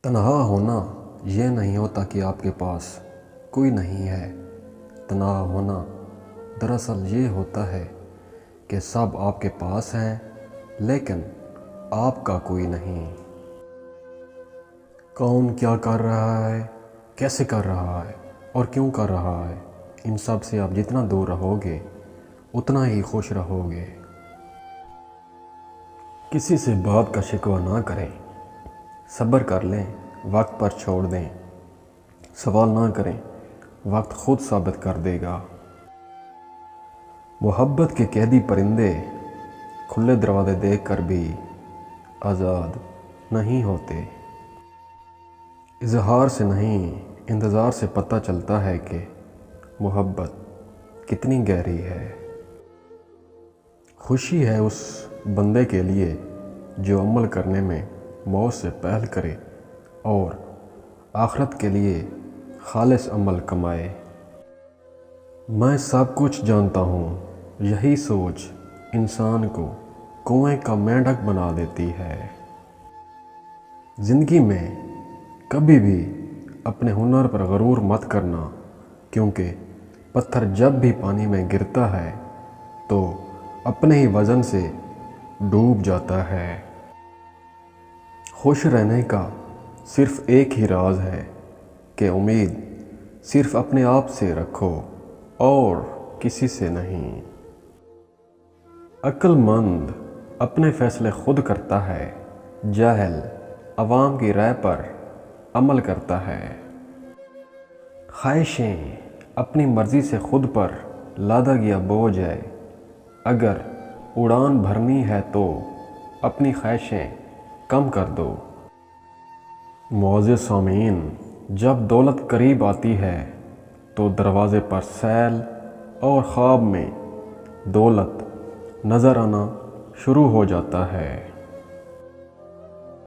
تنہا ہونا یہ نہیں ہوتا کہ آپ کے پاس کوئی نہیں ہے۔ تنہا ہونا دراصل یہ ہوتا ہے کہ سب آپ کے پاس ہیں لیکن آپ کا کوئی نہیں۔ کون کیا کر رہا ہے، کیسے کر رہا ہے اور کیوں کر رہا ہے، ان سب سے آپ جتنا دور رہو گے اتنا ہی خوش رہو گے۔ کسی سے بات کا شکوہ نہ کریں، صبر کر لیں، وقت پر چھوڑ دیں۔ سوال نہ کریں، وقت خود ثابت کر دے گا۔ محبت کے قیدی پرندے کھلے دروازے دیکھ کر بھی آزاد نہیں ہوتے۔ اظہار سے نہیں، انتظار سے پتہ چلتا ہے کہ محبت کتنی گہری ہے۔ خوشی ہے اس بندے کے لیے جو عمل کرنے میں موت سے پہل کرے اور آخرت کے لیے خالص عمل کمائے۔ میں سب کچھ جانتا ہوں، یہی سوچ انسان کو کنویں کا مینڈک بنا دیتی ہے۔ زندگی میں کبھی بھی اپنے ہنر پر غرور مت کرنا، کیونکہ پتھر جب بھی پانی میں گرتا ہے تو اپنے ہی وزن سے ڈوب جاتا ہے۔ خوش رہنے کا صرف ایک ہی راز ہے کہ امید صرف اپنے آپ سے رکھو اور کسی سے نہیں۔ عقل مند اپنے فیصلے خود کرتا ہے، جاہل عوام کی رائے پر عمل کرتا ہے۔ خواہشیں اپنی مرضی سے خود پر لادا گیا بوجھ ہے، اگر اڑان بھرنی ہے تو اپنی خواہشیں کم کر دو۔ معزز سامعین، جب دولت قریب آتی ہے تو دروازے پر سیل اور خواب میں دولت نظر آنا شروع ہو جاتا ہے۔